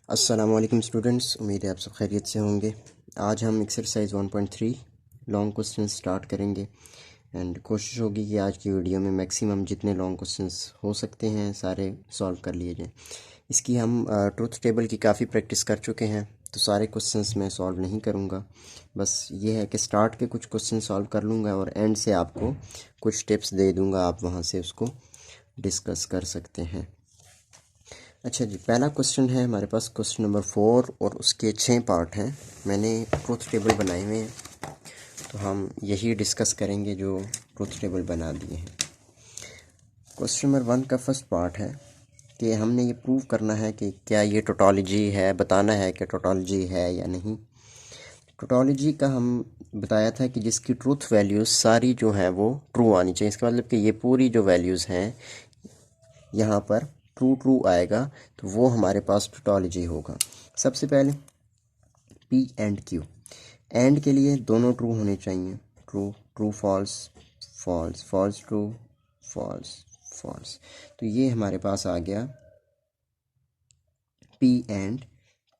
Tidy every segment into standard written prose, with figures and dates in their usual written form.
अस्सलाम वालेकुम स्टूडेंट्स, उम्मीद है आप सब खैरियत से होंगे। आज हम एक्सरसाइज 1.3 लॉन्ग क्वेश्चन स्टार्ट करेंगे एंड कोशिश होगी कि आज की वीडियो में मैक्सिमम जितने लॉन्ग क्वेश्चंस हो सकते हैं सारे सॉल्व कर लिए जाएं। इसकी हम ट्रुथ टेबल की काफ़ी प्रैक्टिस कर चुके हैं, तो सारे क्वेश्चंस मैं सॉल्व नहीं करूँगा। बस ये है कि स्टार्ट के कुछ क्वेश्चन सॉल्व कर लूँगा और एंड से आपको कुछ टिप्स दे दूँगा, आप वहाँ से उसको डिस्कस कर सकते हैं। अच्छा जी, पहला क्वेश्चन है हमारे पास क्वेश्चन नंबर 4 और उसके 6 पार्ट हैं। मैंने ट्रुथ टेबल बनाए हुए हैं, तो हम यही डिस्कस करेंगे जो ट्रुथ टेबल बना दिए हैं। क्वेश्चन नंबर 1 का फर्स्ट पार्ट है कि हमने ये प्रूव करना है कि क्या ये टोटोलॉजी है, बताना है कि टोटोलॉजी है या नहीं। टोटोलॉजी का हम बताया था कि जिसकी ट्रूथ वैल्यूज़ सारी जो हैं वो ट्रू आनी चाहिए। इसका मतलब कि ये पूरी जो वैल्यूज़ हैं यहाँ पर ट्रू ट्रू आएगा, तो वो हमारे पास टोटोलॉजी होगा। सबसे पहले पी एंड क्यू, एंड के लिए दोनों ट्रू होने चाहिए। True true false false false true false false. तो ये हमारे पास आ गया पी एंड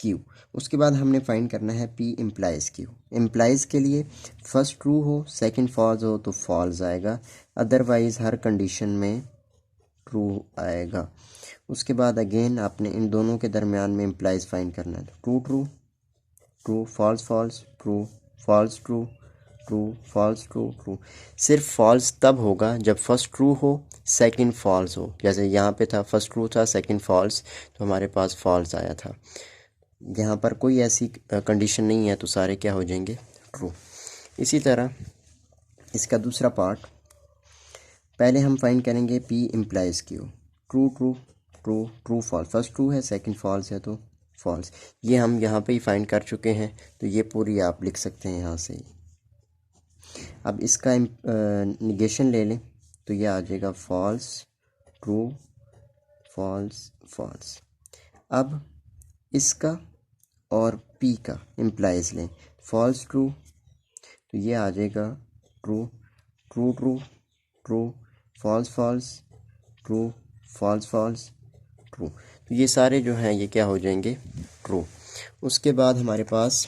क्यू। उसके बाद हमने फाइंड करना है पी इम्प्लाइज क्यू। इम्प्लाइज के लिए फर्स्ट ट्रू हो सेकंड फॉल्स हो तो फॉल्स आएगा, अदरवाइज हर कंडीशन में ट्रू आएगा। उसके बाद अगेन आपने इन दोनों के दरमियान में इम्प्लाइज फाइंड करना है। True true true false false true false true true false true true. सिर्फ फॉल्स तब होगा जब फर्स्ट ट्रू हो सेकंड फॉल्स हो। जैसे यहाँ पे था फर्स्ट ट्रू था सेकंड फॉल्स, तो हमारे पास फॉल्स आया था। यहाँ पर कोई ऐसी कंडीशन नहीं है, तो सारे क्या हो जाएंगे ट्रू। इसी तरह इसका दूसरा पार्ट, पहले हम फाइंड करेंगे P implies Q. True true true true false, first true है सेकंड फॉल्स है तो फॉल्स। ये हम यहाँ पे ही फाइंड कर चुके हैं, तो ये पूरी आप लिख सकते हैं यहाँ से ही। अब इसका निगेशन ले लें तो ये आ जाएगा फॉल्स ट्रू फॉल्स फॉल्स। अब इसका और पी का इम्प्लाइज लें, फॉल्स ट्रू तो ये आ जाएगा true true true true false false true false false true. तो ये सारे जो हैं ये क्या हो जाएंगे ट्रू। उसके बाद हमारे पास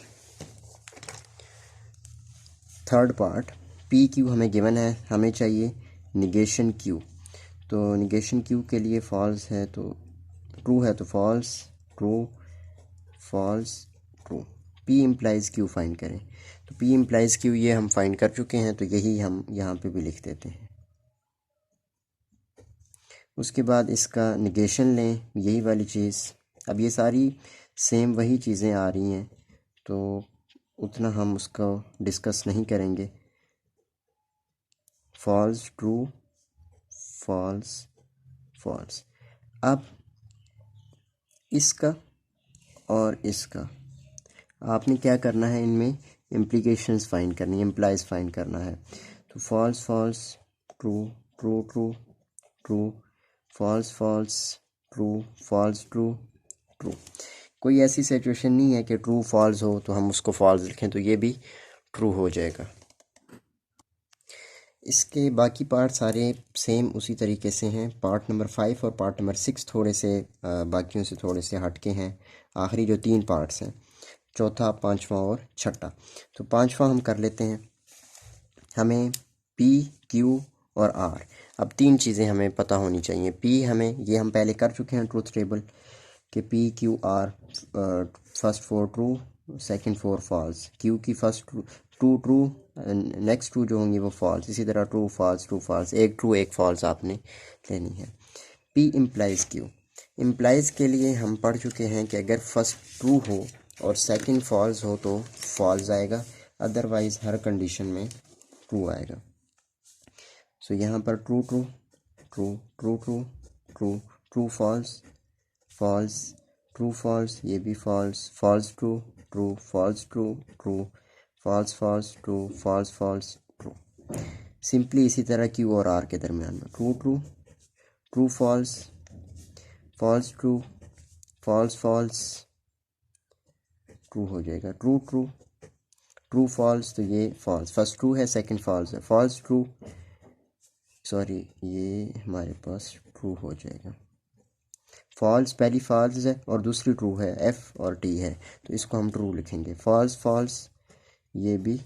थर्ड पार्ट पी क्यू हमें गिवन है, हमें चाहिए निगेशन क्यू। तो निगेशन क्यू के लिए फॉल्स है तो ट्रू है तो false true false true. P implies Q find करें, तो पी इम्प्लाइज क्यू ये हम फाइंड कर चुके हैं, तो यही हम यहाँ पे भी लिख देते हैं। उसके बाद इसका निगेशन लें, यही वाली चीज़। अब ये सारी सेम वही चीज़ें आ रही हैं, तो उतना हम उसको डिस्कस नहीं करेंगे। False true false false. अब इसका और इसका आपने क्या करना है, इनमें इम्प्लीकेशंस फाइंड करनी है, इम्प्लाइज फाइंड करना है। तो false false true true true true false false true false true true. कोई ऐसी सिचुएशन नहीं है कि ट्रू फॉल्स हो तो हम उसको फॉल्स लिखें, तो ये भी ट्रू हो जाएगा। इसके बाकी पार्ट सारे सेम उसी तरीके से हैं। पार्ट नंबर 5 और पार्ट नंबर 6 थोड़े से बाकियों से थोड़े से हटके हैं। आखिरी जो 3 पार्ट्स हैं, चौथा पांचवा और छठा, तो पांचवा हम कर लेते हैं। हमें पी क्यू और आर, अब 3 चीज़ें हमें पता होनी चाहिए। पी हमें, ये हम पहले कर चुके हैं ट्रूथ टेबल कि P Q R first 4 true second 4 false, Q की first true true next true जो होंगी वो फॉल्स। इसी तरह ट्रू फॉल्स, एक ट्रू एक फॉल्स आपने लेनी है। पी इम्प्लाइज क्यू, इम्प्लाइज के लिए हम पढ़ चुके हैं कि अगर फर्स्ट ट्रू हो और सेकंड फॉल्स हो तो फॉल्स आएगा, अदरवाइज हर कंडीशन में ट्रू आएगा। सो यहाँ पर true true true true true true true false false true false, ये भी false false true true false true true false false true false false true. Simply इसी तरह क्यू और आर के दरमियान में true true true false false true false false true हो जाएगा। ट्रू ट्रू ट्रू फॉल्स, तो ये फॉल्स, फर्स्ट ट्रू है सेकंड फॉल्स है, फॉल्स ट्रू सॉरी ये हमारे पास ट्रू हो जाएगा। फॉल्स पहली फॉल्स है और दूसरी ट्रू है, एफ और टी है, तो इसको हम ट्रू लिखेंगे। फॉल्स फॉल्स ये भी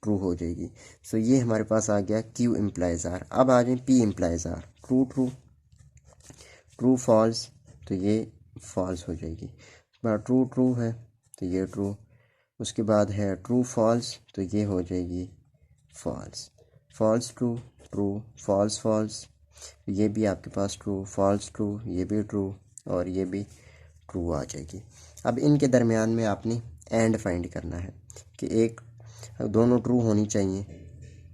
ट्रू हो जाएगी। सो ये हमारे पास आ गया क्यू इम्प्लाइज आर। अब आ जाए P implies R. True true true false, तो ये फॉल्स हो जाएगी। ट्रू ट्रू है तो ये ट्रू, उसके बाद है ट्रू फॉल्स, तो ये हो जाएगी false. False true true, false false, ये भी आपके पास ट्रू, फॉल्स ट्रू, ये भी ट्रू और ये भी ट्रू आ जाएगी। अब इनके दरमियान में आपने एंड फाइंड करना है कि एक दोनों ट्रू होनी चाहिए,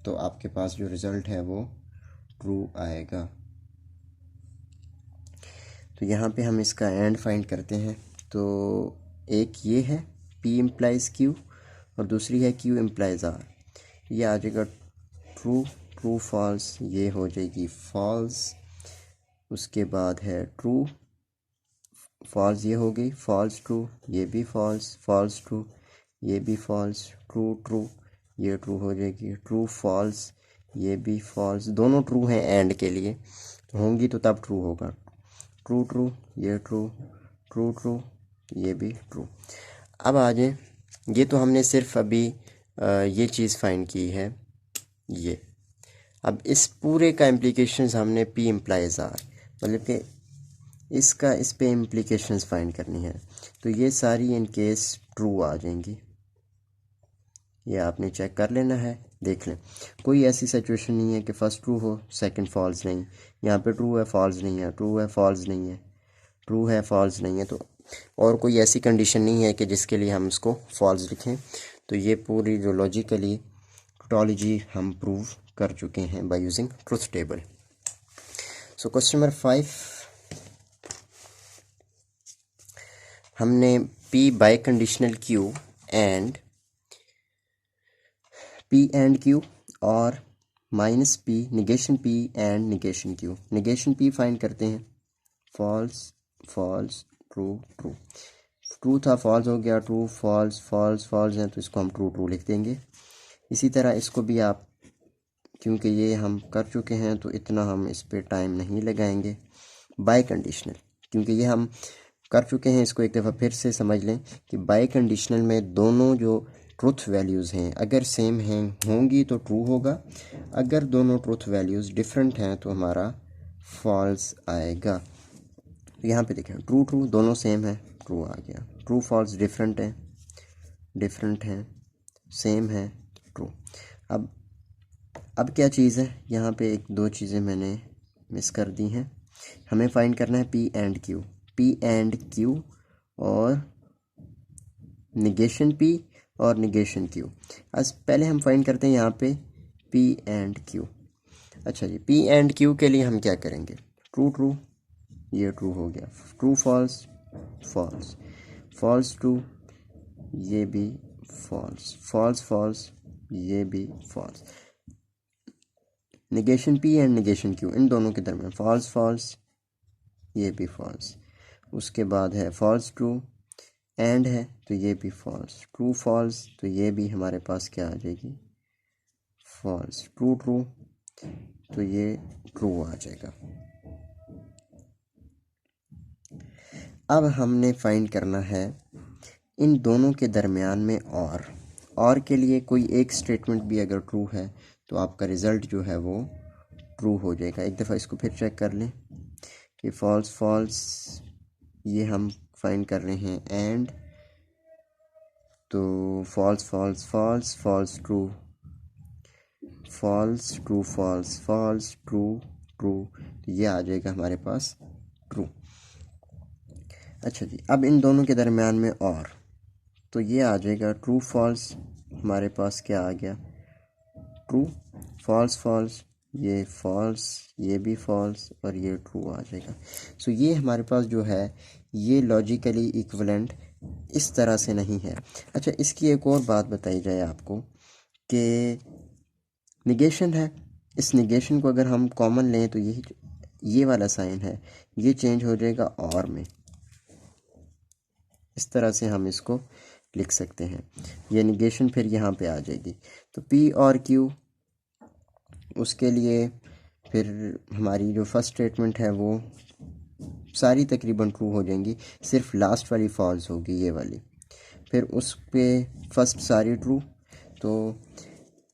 तो आपके पास जो रिज़ल्ट है वो ट्रू आएगा। तो यहाँ पे हम इसका एंड फाइंड करते हैं। तो एक ये है P इम्प्लाइज Q और दूसरी है Q इम्प्लाइज R। ये आ जाएगा ट्रू ट्रू फॉल्स, ये हो जाएगी फॉल्स। उसके बाद है ट्रू फॉल्स, ये हो गई फॉल्स ट्रू, ये भी फॉल्स, फॉल्स ट्रू, ये भी फॉल्स, ट्रू ट्रू, ये ट्रू हो जाएगी, ट्रू फॉल्स, ये भी फॉल्स। दोनों ट्रू हैं एंड के लिए, तो होंगी तो तब ट्रू होगा। ट्रू ट्रू, ये ट्रू, ट्रू ट्रू, ये भी ट्रू। अब आ जाए, ये तो हमने सिर्फ अभी ये चीज़ फाइंड की है ये। अब इस पूरे का इम्प्लीकेशंस हमने P इम्प्लाइज आर, मतलब कि इसका इस पे इम्प्लीकेशंस फाइंड करनी है। तो ये सारी इन केस ट्रू आ जाएंगी, ये आपने चेक कर लेना है। देख लें, कोई ऐसी सिचुएशन नहीं है कि फर्स्ट ट्रू हो सेकंड फॉल्स नहीं। यहाँ पे ट्रू है फॉल्स नहीं है, ट्रू है फॉल्स नहीं है, ट्रू है फॉल्स नहीं है। तो और कोई ऐसी कंडीशन नहीं है कि जिसके लिए हम इसको फॉल्स लिखें। तो ये पूरी जो लॉजिकली टोटोलॉजी हम प्रूव कर चुके हैं by using truth table. So question number 5, हमने P biconditional Q and P and Q और minus P negation P and negation Q, negation P find करते हैं। False false true true, true था false हो गया, true false false false हैं, तो इसको हम ट्रू ट्रू लिख देंगे। इसी तरह इसको भी आप, क्योंकि ये हम कर चुके हैं तो इतना हम इस पे टाइम नहीं लगाएंगे। बाय कंडीशनल, क्योंकि ये हम कर चुके हैं, इसको एक दफ़ा फिर से समझ लें कि बाय कंडीशनल में दोनों जो ट्रुथ वैल्यूज़ हैं अगर सेम हैं होंगी तो ट्रू होगा, अगर दोनों ट्रुथ वैल्यूज़ डिफरेंट हैं तो हमारा फॉल्स आएगा। तो यहाँ पे देखें ट्रू ट्रू दोनों सेम है, ट्रू आ गया। ट्रू फॉल्स डिफरेंट हैं सेम है, ट्रू। अब क्या चीज़ है यहाँ पे, एक दो चीज़ें मैंने मिस कर दी हैं। हमें फाइंड करना है P एंड Q और निगेशन P और निगेशन Q। आज पहले हम फाइंड करते हैं यहाँ पे P एंड Q। अच्छा जी, P एंड Q के लिए हम क्या करेंगे, ट्रू ट्रू, ये ट्रू हो गया, true false false, false true, ये भी फॉल्स, फॉल्स फॉल्स, ये भी false. Negation P and negation Q, इन दोनों के दरमियान फॉल्स फॉल्स, ये भी फॉल्स। उसके बाद है फॉल्स ट्रू एंड है तो ये भी फॉल्स, ट्रू फॉल्स, तो ये भी हमारे पास क्या आ जाएगी फॉल्स, ट्रू ट्रू, तो ये ट्रू आ जाएगा। अब हमने फाइंड करना है इन दोनों के दरमियान में और के लिए कोई एक स्टेटमेंट भी अगर ट्रू है तो आपका रिज़ल्ट जो है वो ट्रू हो जाएगा। एक दफ़ा इसको फिर चेक कर लें कि फॉल्स फॉल्स ये हम फाइंड कर रहे हैं एंड, तो false false false false true, false true false false true true, तो ये आ जाएगा हमारे पास ट्रू। अच्छा जी, अब इन दोनों के दरमियान में तो ये आ जाएगा ट्रू फॉल्स, हमारे पास क्या आ गया ट्रू, फॉल्स फॉल्स, ये फॉल्स, ये भी फॉल्स और ये ट्रू आ जाएगा। सो ये हमारे पास जो है ये लॉजिकली इक्विवेलेंट इस तरह से नहीं है। अच्छा, इसकी एक और बात बताई जाए आपको कि निगेशन है, इस निगेशन को अगर हम कॉमन लें तो ये वाला साइन है ये चेंज हो जाएगा और में, इस तरह से हम इसको लिख सकते हैं। ये निगेशन फिर यहाँ पे आ जाएगी। तो P और Q, उसके लिए फिर हमारी जो फर्स्ट स्टेटमेंट है वो सारी तकरीबन ट्रू हो जाएंगी, सिर्फ लास्ट वाली फॉल्स होगी, ये वाली। फिर उस पे फर्स्ट सारी ट्रू। तो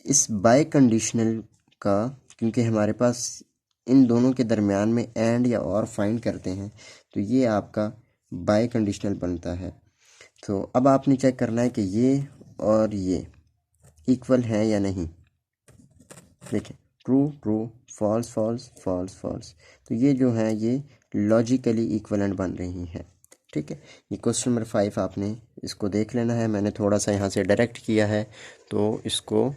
इस बाय कंडीशनल का, क्योंकि हमारे पास इन दोनों के दरमियान में एंड या और फाइंड करते हैं, तो ये आपका बाय कंडीशनल बनता है। तो अब आपने चेक करना है कि ये और ये इक्वल है या नहीं। देखिए, true true, false false, false false, तो ये जो है ये लॉजिकली इक्वलेंट बन रही हैं। ठीक है, ये क्वेश्चन नंबर 5 आपने इसको देख लेना है। मैंने थोड़ा सा यहाँ से डायरेक्ट किया है, तो इसको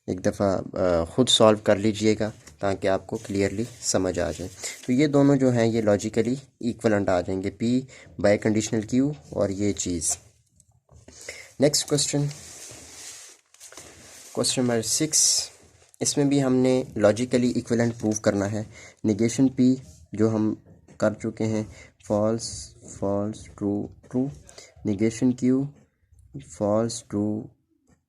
एक दफ़ा ख़ुद सॉल्व कर लीजिएगा ताकि आपको क्लियरली समझ आ जाए। तो ये दोनों जो हैं ये लॉजिकली इक्वलेंट आ जाएंगे, पी बाय कंडीशनल क्यू और ये चीज़। नेक्स्ट क्वेश्चन, क्वेश्चन नंबर 6, इसमें भी हमने लॉजिकली इक्विवेलेंट प्रूव करना है। निगेशन पी जो हम कर चुके हैं, false false true true, negation Q false true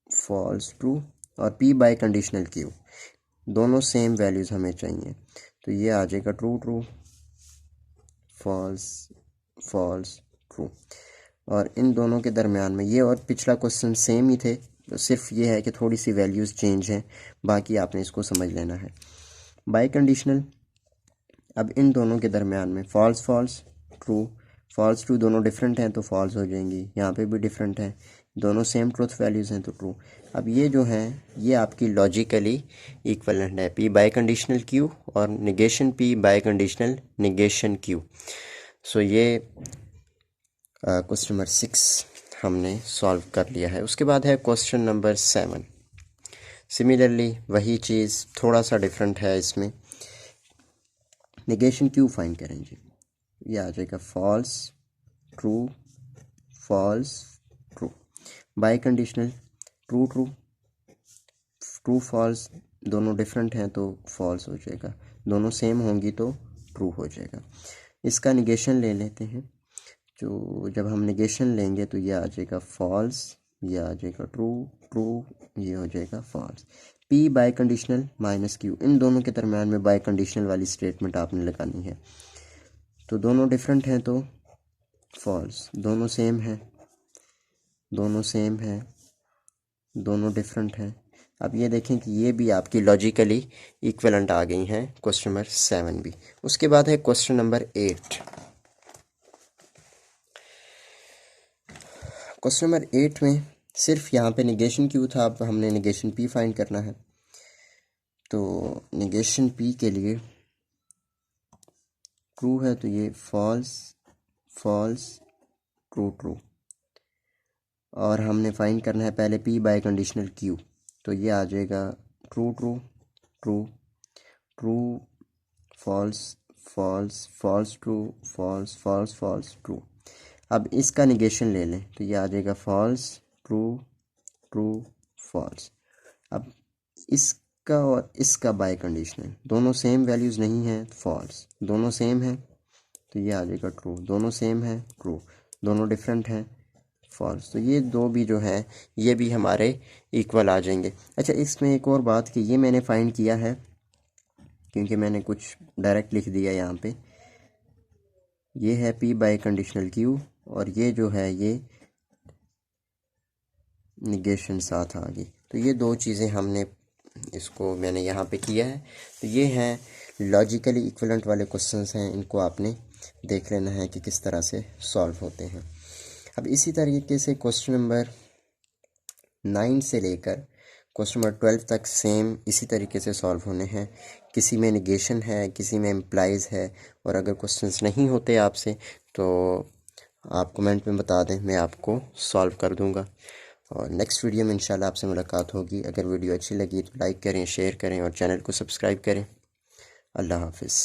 false true, और पी बाय कंडीशनल क्यू दोनों सेम वैल्यूज़ हमें चाहिए। तो ये आ जाएगा true true false false true, और इन दोनों के दरमियान में ये और पिछला क्वेश्चन सेम ही थे, तो सिर्फ ये है कि थोड़ी सी वैल्यूज़ चेंज हैं, बाकी आपने इसको समझ लेना है। बाय कंडीशनल, अब इन दोनों के दरमियान में false false true false true दोनों डिफरेंट हैं तो फॉल्स हो जाएंगी, यहाँ पे भी डिफरेंट है, दोनों सेम ट्रूथ वैल्यूज़ हैं तो ट्रू। अब ये जो है ये आपकी लॉजिकली इक्वलेंट है, पी बाय कंडीशनल क्यू और negation P biconditional negation Q. So ये क्वेश्चन नंबर 6 हमने सॉल्व कर लिया है। उसके बाद है क्वेश्चन नंबर 7। सिमिलरली वही चीज़, थोड़ा सा डिफरेंट है इसमें। निगेशन क्यू फाइंड करेंगे, ये आ जाएगा false true false true, biconditional true true true false, दोनों डिफरेंट हैं तो फॉल्स हो जाएगा, दोनों सेम होंगी तो ट्रू हो जाएगा। इसका निगेशन ले लेते हैं, जो जब हम निगेशन लेंगे तो ये आ जाएगा फॉल्स, ये आ जाएगा ट्रू ट्रू, ये हो जाएगा false. P biconditional minus Q, इन दोनों के दरम्यान में बाय कंडीशनल वाली स्टेटमेंट आपने लगानी है। तो दोनों डिफरेंट हैं तो फॉल्स, दोनों सेम हैं, दोनों सेम हैं, दोनों डिफरेंट हैं। अब ये देखें कि ये भी आपकी लॉजिकली इक्विवेलेंट आ गई हैं, क्वेश्चन नंबर 7 भी। उसके बाद है क्वेश्चन नंबर 8। क्वेश्चन नंबर 8 में सिर्फ यहाँ पे निगेशन क्यू था, अब हमने निगेशन पी फाइंड करना है। तो निगेशन पी के लिए ट्रू है तो ये फॉल्स फॉल्स ट्रू ट्रू, और हमने फाइंड करना है पहले पी बाय कंडीशनल क्यू, तो ये आ जाएगा true true true true false false false true false false false true. अब इसका निगेशन ले लें तो ये आ जाएगा फॉल्स ट्रू ट्रू फॉल्स। अब इसका और इसका बाय कंडीशनल, दोनों सेम वैल्यूज़ नहीं हैं, फॉल्स, दोनों सेम हैं तो ये आ जाएगा ट्रू, दोनों सेम हैं ट्रू, दोनों डिफरेंट हैं फॉल्स। तो ये दो भी जो है ये भी हमारे इक्वल आ जाएंगे। अच्छा, इसमें एक और बात कि ये मैंने फाइंड किया है क्योंकि मैंने कुछ डायरेक्ट लिख दिया यहाँ पे, ये है पी बाय कंडीशनल क्यू और ये जो है ये निगेशन साथ आ गई, तो ये दो चीज़ें हमने इसको मैंने यहाँ पे किया है। तो ये हैं लॉजिकली इक्विवेलेंट वाले क्वेश्चंस हैं, इनको आपने देख लेना है कि किस तरह से सॉल्व होते हैं। अब इसी तरीके से क्वेश्चन नंबर 9 से लेकर क्वेश्चन नंबर 12 तक सेम इसी तरीके से सॉल्व होने हैं। किसी में निगेशन है, किसी में इम्प्लाइज है, और अगर क्वेश्चंस नहीं होते आपसे तो आप कमेंट में बता दें, मैं आपको सॉल्व कर दूंगा। और नेक्स्ट वीडियो में इंशाल्लाह आपसे मुलाकात होगी। अगर वीडियो अच्छी लगी तो लाइक करें, शेयर करें और चैनल को सब्सक्राइब करें। अल्लाह हाफिज़।